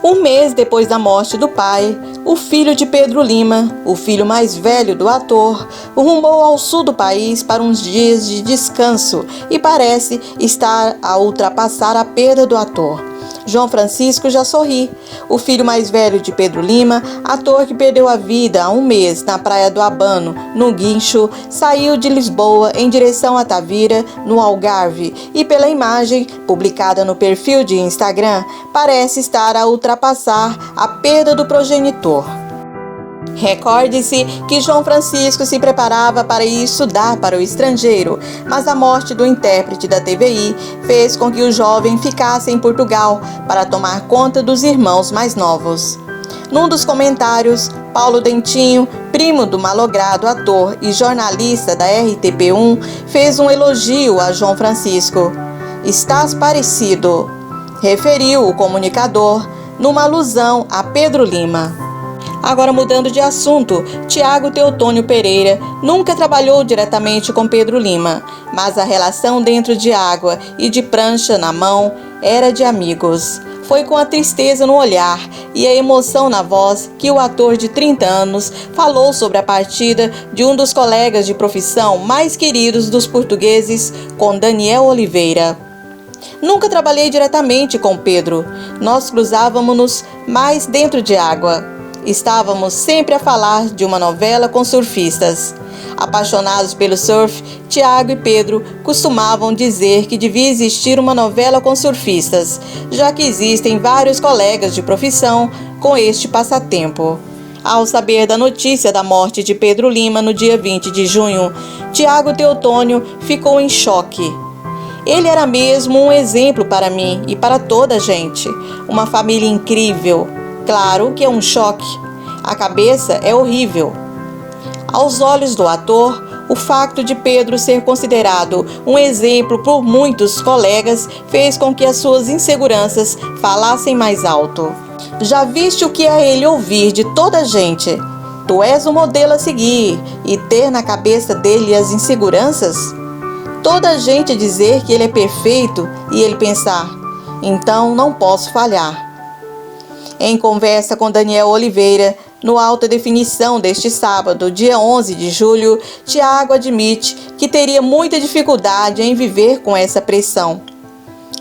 Um mês depois da morte do pai, o filho de Pedro Lima, o filho mais velho do ator, rumou ao sul do país para uns dias de descanso e parece estar a ultrapassar a perda do ator. João Francisco já sorri. O filho mais velho de Pedro Lima, ator que perdeu a vida há um mês na Praia do Abano, no Guincho, saiu de Lisboa em direção a Tavira, no Algarve, e pela imagem, publicada no perfil de Instagram, parece estar a ultrapassar a perda do progenitor. Recorde-se que João Francisco se preparava para ir estudar para o estrangeiro, mas a morte do intérprete da TVI fez com que o jovem ficasse em Portugal para tomar conta dos irmãos mais novos. Num dos comentários, Paulo Dentinho, primo do malogrado ator e jornalista da RTP1, fez um elogio a João Francisco. "Estás parecido", referiu o comunicador, numa alusão a Pedro Lima. Agora, mudando de assunto, Tiago Teotônio Pereira nunca trabalhou diretamente com Pedro Lima, mas a relação dentro de água e de prancha na mão era de amigos. Foi com a tristeza no olhar e a emoção na voz que o ator de 30 anos falou sobre a partida de um dos colegas de profissão mais queridos dos portugueses, com Daniel Oliveira. "Nunca trabalhei diretamente com Pedro, nós cruzávamos-nos mais dentro de água. Estávamos sempre a falar de uma novela com surfistas. Apaixonados pelo surf, Tiago e Pedro costumavam dizer que devia existir uma novela com surfistas, já que existem vários colegas de profissão com este passatempo." Ao saber da notícia da morte de Pedro Lima no dia 20 de junho, Tiago Teotônio ficou em choque. "Ele era mesmo um exemplo para mim e para toda a gente. Uma família incrível. Claro que é um choque. A cabeça é horrível." Aos olhos do ator, o facto de Pedro ser considerado um exemplo por muitos colegas fez com que as suas inseguranças falassem mais alto. "Já viste o que é ele ouvir de toda a gente? Tu és o modelo a seguir", e ter na cabeça dele as inseguranças? Toda a gente dizer que ele é perfeito e ele pensar: "Então não posso falhar." Em conversa com Daniel Oliveira, no Alta Definição deste sábado, dia 11 de julho, Tiago admite que teria muita dificuldade em viver com essa pressão.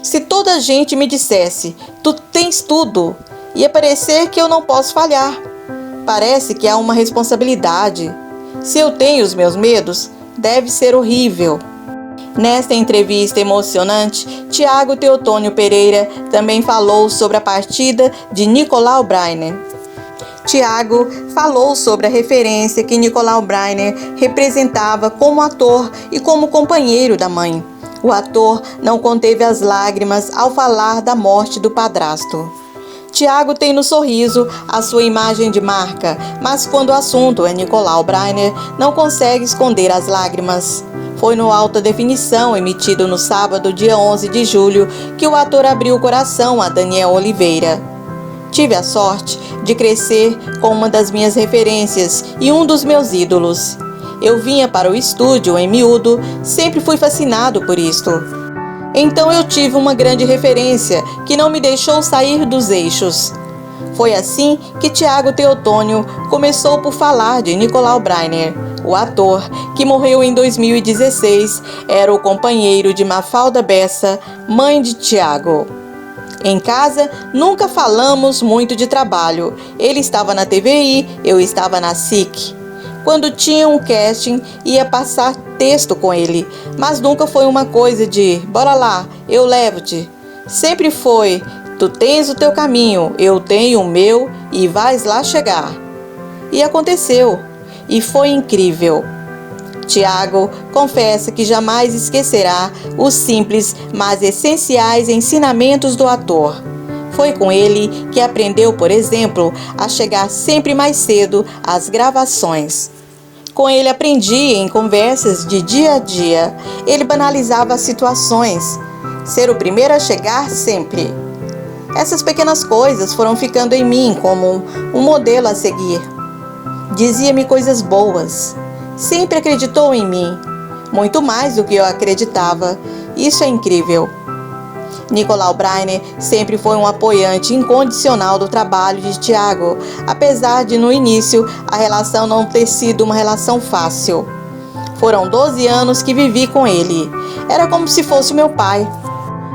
"Se toda a gente me dissesse, tu tens tudo, ia parecer que eu não posso falhar. Parece que há uma responsabilidade. Se eu tenho os meus medos, deve ser horrível." Nesta entrevista emocionante, Tiago Teotônio Pereira também falou sobre a partida de Nicolau Breiner. Tiago falou sobre a referência que Nicolau Breiner representava como ator e como companheiro da mãe. O ator não conteve as lágrimas ao falar da morte do padrasto. Tiago tem no sorriso a sua imagem de marca, mas quando o assunto é Nicolau Breiner, não consegue esconder as lágrimas. Foi no Alta Definição, emitido no sábado, dia 11 de julho, que o ator abriu o coração a Daniel Oliveira. "Tive a sorte de crescer com uma das minhas referências e um dos meus ídolos. Eu vinha para o estúdio em miúdo, sempre fui fascinado por isto. Então eu tive uma grande referência que não me deixou sair dos eixos." Foi assim que Tiago Teotônio começou por falar de Nicolau Breiner. O ator, que morreu em 2016, era o companheiro de Mafalda Bessa, mãe de Tiago. "Em casa, nunca falamos muito de trabalho. Ele estava na TVI, eu estava na SIC. Quando tinha um casting, ia passar texto com ele, mas nunca foi uma coisa de, bora lá, eu levo-te. Sempre foi, tu tens o teu caminho, eu tenho o meu e vais lá chegar." E aconteceu. E foi incrível. Tiago confessa que jamais esquecerá os simples, mas essenciais ensinamentos do ator. Foi com ele que aprendeu, por exemplo, a chegar sempre mais cedo às gravações. Com ele aprendi em conversas de dia a dia. Ele banalizava as situações. Ser o primeiro a chegar sempre. Essas pequenas coisas foram ficando em mim como um modelo a seguir. Dizia-me coisas boas. Sempre acreditou em mim. Muito mais do que eu acreditava. Isso é incrível. Nicolau Breiner sempre foi um apoiante incondicional do trabalho de Tiago, apesar de no início a relação não ter sido uma relação fácil. Foram 12 anos que vivi com ele. Era como se fosse o meu pai.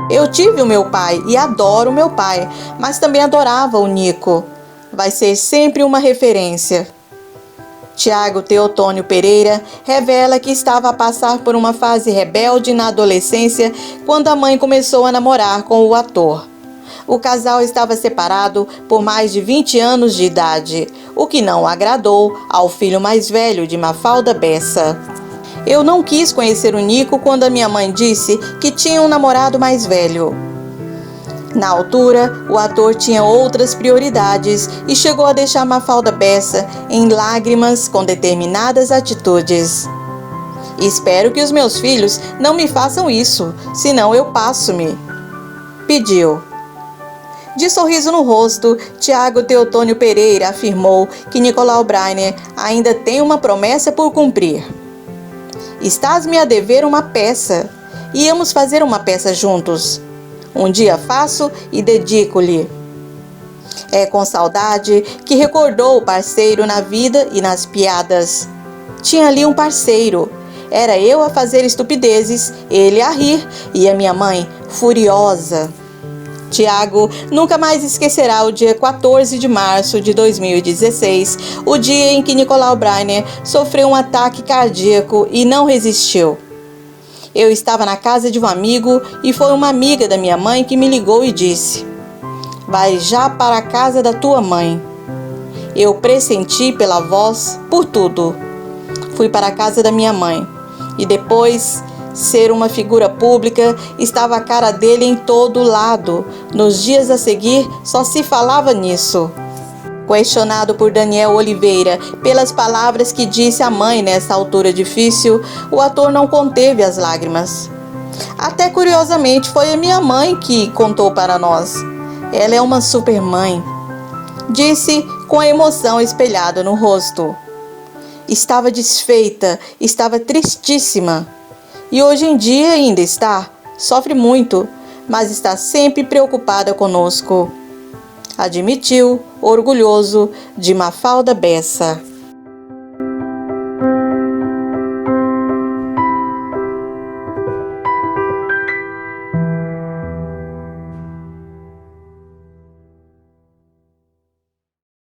Eu tive o meu pai e adoro o meu pai, mas também adorava o Nico. Vai ser sempre uma referência. Tiago Teotônio Pereira revela que estava a passar por uma fase rebelde na adolescência quando a mãe começou a namorar com o ator. O casal estava separado por mais de 20 anos de idade, o que não agradou ao filho mais velho de Mafalda Bessa. Eu não quis conhecer o Nico quando a minha mãe disse que tinha um namorado mais velho. Na altura, o ator tinha outras prioridades e chegou a deixar Mafalda Bessa em lágrimas com determinadas atitudes. Espero que os meus filhos não me façam isso, senão eu passo-me, pediu. De sorriso no rosto, Tiago Teotônio Pereira afirmou que Nicolau Breiner ainda tem uma promessa por cumprir. Estás-me a dever uma peça. Íamos fazer uma peça juntos. Um dia faço e dedico-lhe. É com saudade que recordou o parceiro na vida e nas piadas. Tinha ali um parceiro. Era eu a fazer estupidezes, ele a rir e a minha mãe furiosa. Tiago nunca mais esquecerá o dia 14 de março de 2016, o dia em que Nicolau Breiner sofreu um ataque cardíaco e não resistiu. Eu estava na casa de um amigo e foi uma amiga da minha mãe que me ligou e disse: "Vai já para a casa da tua mãe." Eu pressenti pela voz, por tudo. Fui para a casa da minha mãe e depois ser uma figura pública, estava a cara dele em todo lado. Nos dias a seguir só se falava nisso. Questionado por Daniel Oliveira pelas palavras que disse à mãe nessa altura difícil, o ator não conteve as lágrimas. Até curiosamente foi a minha mãe que contou para nós. Ela é uma super mãe, disse com a emoção espelhada no rosto. Estava desfeita, estava tristíssima. E hoje em dia ainda está, sofre muito, mas está sempre preocupada conosco, admitiu, orgulhoso de Mafalda Bessa.